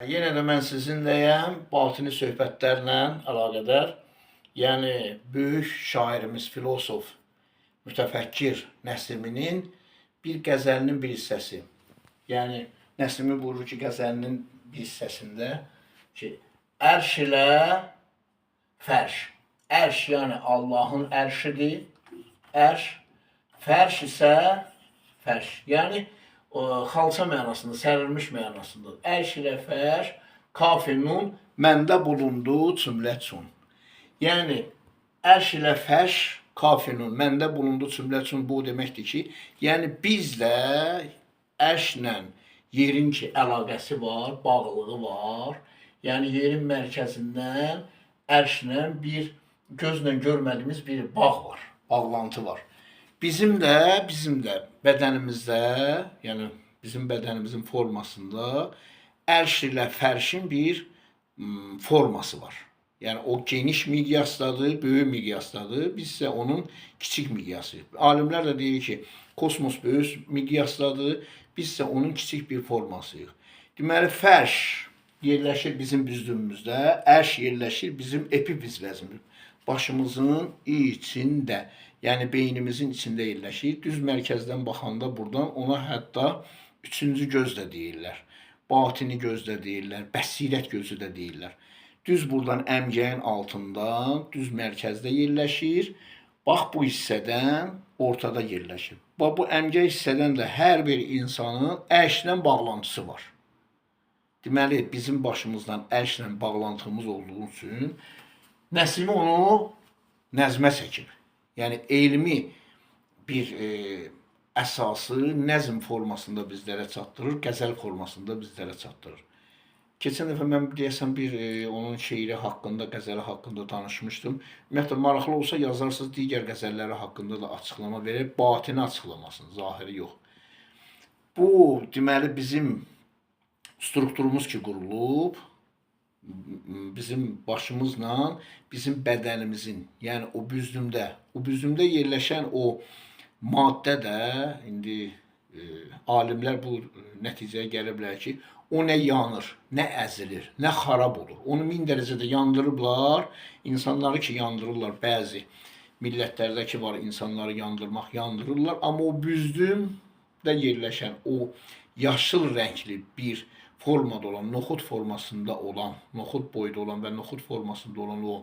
Yenə də mən sizinləyəm batini söhbətlərlə əlaqədar. Yəni böyük şairimiz, filosof, mütəfəkkir Nəsiminin bir qəzəlinin bir hissəsi. Yəni Nəsimi buyurur ki, qəzəlinin bir hissəsində ki, ərş ilə fərş. Ərş yəni Allahın ərşidir. Ərş, fərş isə fərş. Yəni xalça mənasında, sərilmiş mənasında. Ərş ilə fərş, kafirun məndə bulundu cümləçun. Yəni ərş ilə fərş, kafirun məndə bulundu cümləçun bu deməkdir ki, yəni bizlə ərşlə yerin ki əlaqəsi var, bağlılığı var. Yəni yerin mərkəzindən ərşlə bir gözlə görmədiyimiz bir bağ var, bağlantı var. Bizim də bədənimizdə, yəni bizim bədənimizin formasında ərş ilə fərşin bir forması var. Yəni o geniş miqyasdadır, böyük miqyasdadır. Biz isə onun kiçik miqyası. Alimlər də deyir ki, kosmos böyük miqyasdadır, biz isə onun kiçik bir formasıyıq. Deməli, fərş yerləşir bizim büzdümümüzdə, ərş yerləşir bizim epifiz vəzmimizdə. Başımızın içində, yəni beynimizin içində yerləşir. Düz mərkəzdən baxanda buradan ona hətta üçüncü göz də deyirlər. Batini göz də deyirlər, bəsirət gözü də deyirlər. Düz buradan əmgəyin altından, düz mərkəzdə yerləşir. Bax bu hissədən ortada yerləşir. Bax bu əmgəy hissədən də hər bir insanın ərşlə bağlantısı var. Deməli, bizim başımızdan ərşlə bağlantımız olduğu üçün Nəsimi onu nəzmə çəkir. Yəni elmi bir əsası nəzm formasında bizlərə çatdırır, qəzəl formasında bizlərə çatdırır. Keçən dəfə mən deyəsən bir onun şeiri haqqında, qəzəli haqqında danışmışdım. Ümumiyyətlə maraqlı olsa yazarsınız, digər qəzəlləri haqqında da açıqlama verir, batini açıqlamasın, zahiri yox. Bu deməli bizim strukturumuz ki qurulub, bizim başımızla bizim bədənimizin, yəni o büzdümdə yerləşən o maddə də indi alimlər bu nəticəyə gəliblər ki, o nə yanır, nə əzilir, nə xarab olur. Onu 1000 dərəcədə yandırıblar, insanları ki yandırırlar, bəzi millətlərdə ki var insanları yandırmaq, yandırırlar, amma o büzdümdə yerləşən o yaşıl rəngli bir formada olan, noxud formasında olan, noxud boyda olan və noxud formasında olan o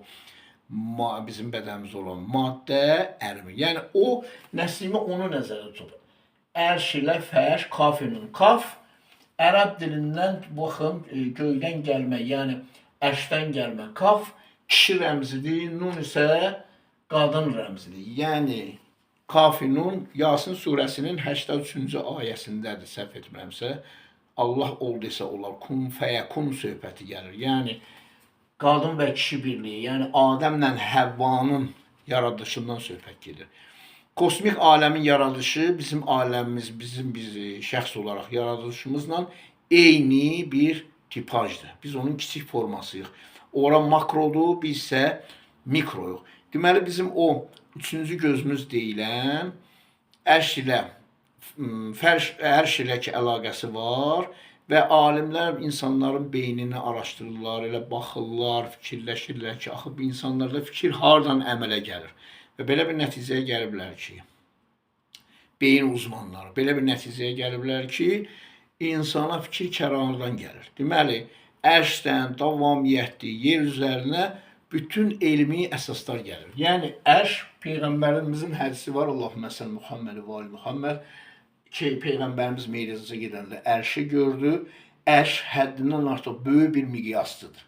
bizim bədənimizdə olan maddə ərimir. Yəni o Nəsimi onu nəzərdə tutur. Ərş ilə fərş, kafirun. Kaf ərəb dilindən baxın göydən gəlmə, yəni ərşdən gəlmə. Kaf kişi rəmzidir, nun isə qadın rəmzidir. Yəni kafirun Yasin surəsinin 83-cü ayəsindədir, səhv etmirəmsə. Allah ol desə olar, kun fəyəkun söhbəti gəlir. Yəni qadın və kişi birliyi, yəni Adəmlə Həvvanın yaradışından söhbət gedir. Kosmik aləmin yaradışı bizim aləmimiz, biz şəxs olaraq yaradışımızla eyni bir tipajdır. Biz onun kiçik formasıyıq. Ora makrodur, biz isə mikroyuq. Deməli bizim o üçüncü gözümüz deyilən ərş ilə fərş ilə ki əlaqəsi var və alimlər insanların beynini araşdırırlar, elə baxırlar, fikirləşirlər ki, axı bu insanlarda fikir hardan əmələ gəlir və belə bir nəticəyə gəliblər ki, beyin uzmanları belə bir nəticəyə gəliblər ki, insana fikir kənardan gəlir. Deməli, ərşdən, davamiyyətli, yer üzərinə bütün elmi əsaslar gəlir. Yəni, ərş, Peyğəmbərimizin hədisi var, Allahümmə sən Muhammed və ali Muhammed, ki, Peyğəmbərimiz meyraca gedəndə ərşi gördü. Ərş həddindən artıq böyük bir miqyaslıdır.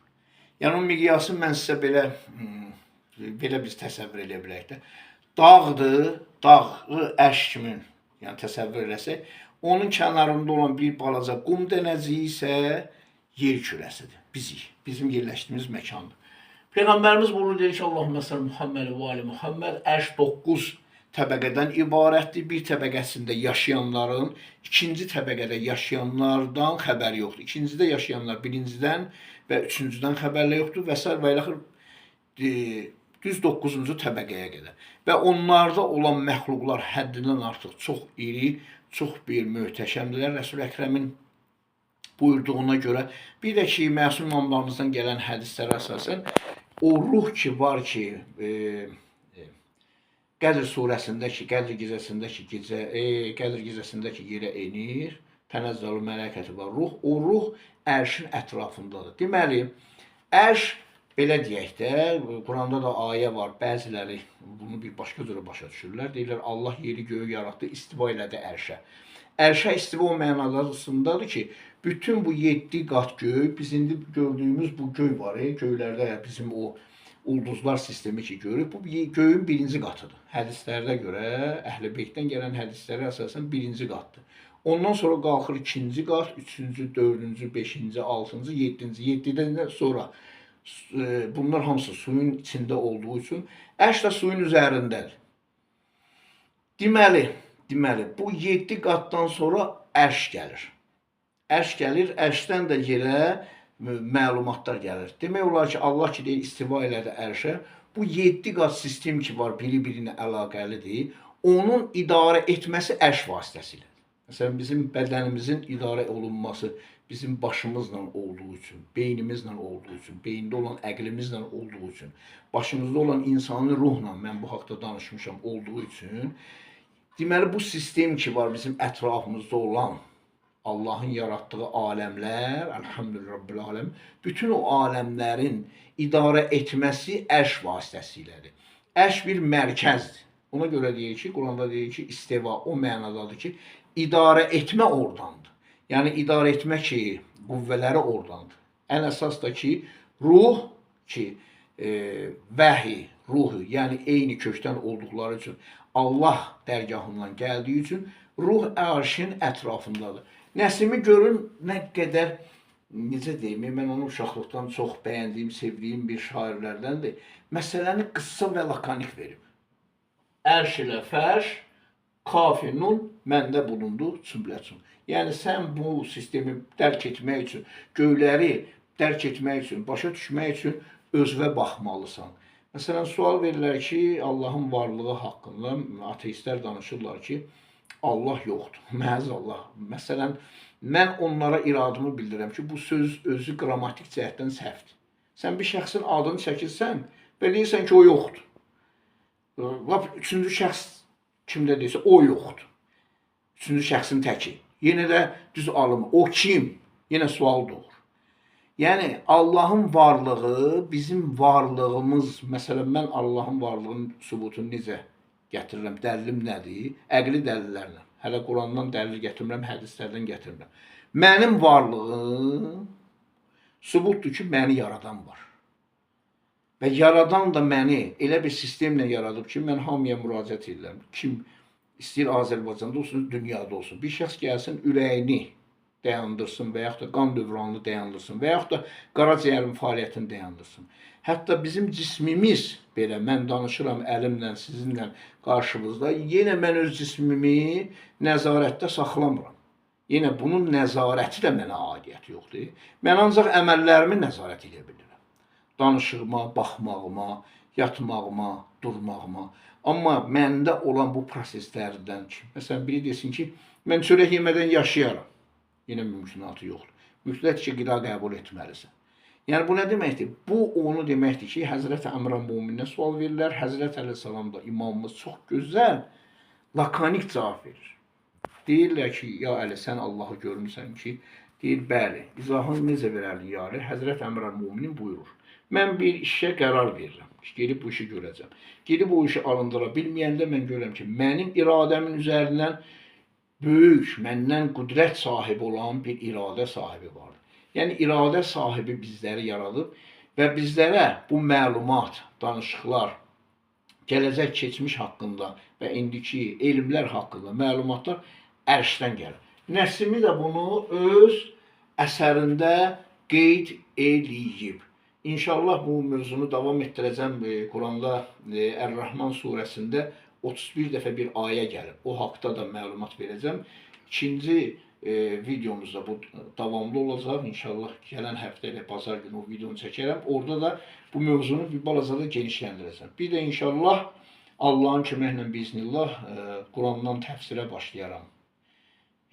Yəni, o miqyası mən sizə belə biz təsəvvür edə bilək də. Dağdır, dağı ərş kimi yəni, təsəvvür eləsək, onun kənarında olan bir balaca qum dənəciyi isə yer kürəsidir, bizik, bizim yerləşdiyimiz məkandır. Peyğəmbərimiz bunu deyir ki, Allahümmə sən Muhammed və ali Muhammed, ərş 9 təbəqədən ibarətdir. Bir təbəqəsində yaşayanların, ikinci təbəqədə yaşayanlardan xəbər yoxdur. İkincidə yaşayanlar birincidən və üçüncüdən xəbərlə yoxdur və s. və ilaxır düz 9-cu təbəqəyə qədər. Və onlarda olan məxluqlar həddindən artıq çox iri, çox bir möhtəşəmdirlər. Rəsul-i Əkrəmin buyurduğuna görə. Bir də ki, məsum imamlarımızdan gələn hədislərə əsasən o ruh ki var ki, Qədr surəsindəki, Qədr gecəsindəki yerə enir, tənəzzəlu mələkəti var, ruh, o ruh ərşin ətrafındadır. Deməli, ərş, belə deyək də, Quranda da ayə var, bəziləri bunu bir başqa cürə başa düşürlər, deyirlər, Allah yeri göyü yaratdı, istiva elədi ərşə. Ərşə istiva o mənasındadır ki, bütün bu 7 qat göy, biz indi gördüyümüz bu göy var, göylərdə bizim o ulduzlar sistemi ki görürük, bu göyün birinci qatıdır. Hədislərdə görə, Əhl-i Beytdən gələn hədislərə əsasən birinci qatdır. Ondan sonra qalxır ikinci qat, üçüncü, dördüncü, beşinci, altıncı, yeddinci. Yeddidən sonra bunlar hamısı suyun içində olduğu üçün ərş də suyun üzərindədir. Deməli, bu 7 qatdan sonra ərş gəlir. Ərş gəlir, ərşdən də yerə məlumatlar gəlir. Demək olar ki, Allah ki deyir, istiva elədi ərşə. Bu 7 qat sistem ki var, biri-birinə əlaqəlidir. Onun idarə etməsi ərş vasitəsilə. Məsələn, bizim bədənimizin idarə olunması bizim başımızla olduğu üçün, beynimizlə olduğu üçün, beyində olan əqlimizlə olduğu üçün, başımızda olan insani ruhla, mən bu haqda danışmışam, olduğu üçün, deməli, bu sistem ki var, bizim ətrafımızda olan Allahın yaratdığı aləmlər, elhamdülillah Rabbil aləm, bütün o aləmlərin idarə etməsi ərş vasitəsilədir. Ərş bir mərkəzdir. Ona görə deyir ki, Quranda deyir ki, istiva o mənadadır ki, idarə etmə oradandır. Yəni, idarə etmə ki, qüvvələri oradandır. Ən əsas da ki, ruh ki, vəhi, ruhu, yəni eyni kökdən olduqları üçün, Allah dərgahından gəldiyi üçün, ruh ərşin ətrafındadır. Nəsimi görün nə qədər, necə deyim, mən onu uşaqlıqdan çox bəyəndiyim, sevdiyim bir şairlərdəndir. Məsələni qıssa və lakanik verib. Ərş ilə fərş, kafi nun məndə bulundu cümləçün. Yəni, sən bu sistemi dərk etmək üçün, göyləri dərk etmək üçün, başa düşmək üçün özünə baxmalısan. Məsələn, sual verirlər ki, Allahın varlığı haqqında ateistlər danışırlar ki, Allah yoxdur, məhz Allah. Məsələn, mən onlara iradımı bildirəm ki, bu söz özü qrammatik cəhətdən səhvdir. Sən bir şəxsin adını çəkirsən və deyirsən ki, o yoxdur. Üçüncü şəxs kimdə deyirsə, o yoxdur. Üçüncü şəxsin təki. Yenə də düz alımı, o kim? Yenə sual doğur. Yəni, Allahın varlığı, bizim varlığımız, məsələn, mən Allahın varlığının sübutunu necə gətirirəm, dəlilim nədir? Əqli dəlillərlə. Hələ Qurandan dəlil gətirmirəm, hədislərdən gətirmirəm. Mənim varlığım sübutdur ki, məni yaradan var. Və yaradan da məni elə bir sistemlə yaradıb ki, mən hamıya müraciət edirəm. Kim istəyir Azərbaycanda olsun, dünyada olsun. Bir şəxs gəlsin, ürəyini dayandırsın və yaxud da qan dövranını dayandırsın və yaxud da qaraciyərin fəaliyyətini dayandırsın. Hətta bizim cismimiz belə, mən danışıram əlimlə, sizinlə qarşınızda, yenə mən öz cismimi nəzarətdə saxlamıram. Yenə bunun nəzarəti də mənə aidiyyəti yoxdur. Mən ancaq əməllərimi nəzarət edə bilirəm. Danışığıma, baxmağıma, yatmağıma, durmağıma. Amma məndə olan bu proseslərdən ki, məsələn, biri desin ki, mən çörək yemədən yaşayaram. Yenə mümkünatı yoxdur. Mütləq ki, qida qəbul etməlisən. Yəni, bu nə deməkdir? Bu, onu deməkdir ki, Həzrət Əmrən Muminə sual verirlər. Həzrət Əleyhisselam da imamımız çox gözəl, lakanik cavab verir. Deyirlər ki, ya Əli, sən Allahı görmüsən ki, deyir, bəli, izahını necə verərli yarı? Həzrət Əmrən Muminin buyurur. Mən bir işə qərar verirəm, gedib bu işi görəcəm. Gedib o işi alındıra bilməyəndə mən görürəm ki, mənim iradəmin üzərindən böyük, məndən qüdrət sahibi olan bir iradə sahibi vardır. Yəni, iradə sahibi bizləri yaradıb və bizlərə bu məlumat, danışıqlar, gələcək keçmiş haqqında və indiki elmlər haqqında məlumatlar ərşdən gəlir. Nəsimi də bunu öz əsərində qeyd eləyib. İnşallah bu mövzunu davam etdirəcəm. Quranda Ər-Rəhman surəsində 31 dəfə bir ayə gəlir. O haqda da məlumat verəcəm. İkinci videomuzda bu davamlı olacaq. İnşallah gələn həftə ilə bazar günü o videonu çəkərəm. Orada da bu mövzunu bir balaca da genişləndirəcəm. Bir də inşallah Allahın köməklə biiznillah Qurandan təfsirə başlayaram.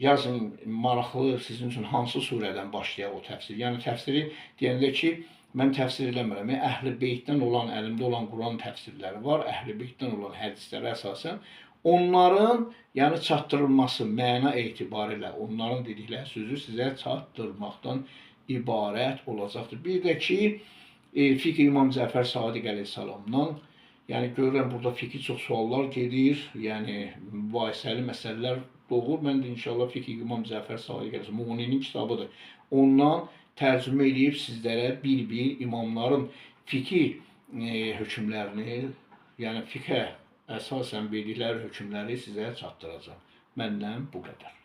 yazın maraqlı sizin üçün hansı surədən başlayaq o təfsir? Yəni təfsiri deyəndə ki, mən təfsir eləmirəm. Əhl-i Beytdən olan, əlimdə olan Quran təfsirləri var, Əhl-i Beytdən olan hədislərə əsasən onların yəni çatdırılması məna etibarilə onların dedikləri sözü sizə çatdırmaqdan ibarət olacaqdır. Bir də ki, Fiqh İmam Cəfər Sadiq əleyhissalamdan yəni görürəm burada fiqhi çox suallar gedir, yəni mübahisəli məsələlər doğur. Mən də inşallah Fiqh İmam Cəfər Sadiq əleyhissalam Muğninin kitabıdır. Ondan tərcümə edib sizlərə bir-bir imamların fiqhi hökmlərini, yəni fiqhə əsasən verdikləri hökmləri sizə çatdıracağam. Məndən bu qədər.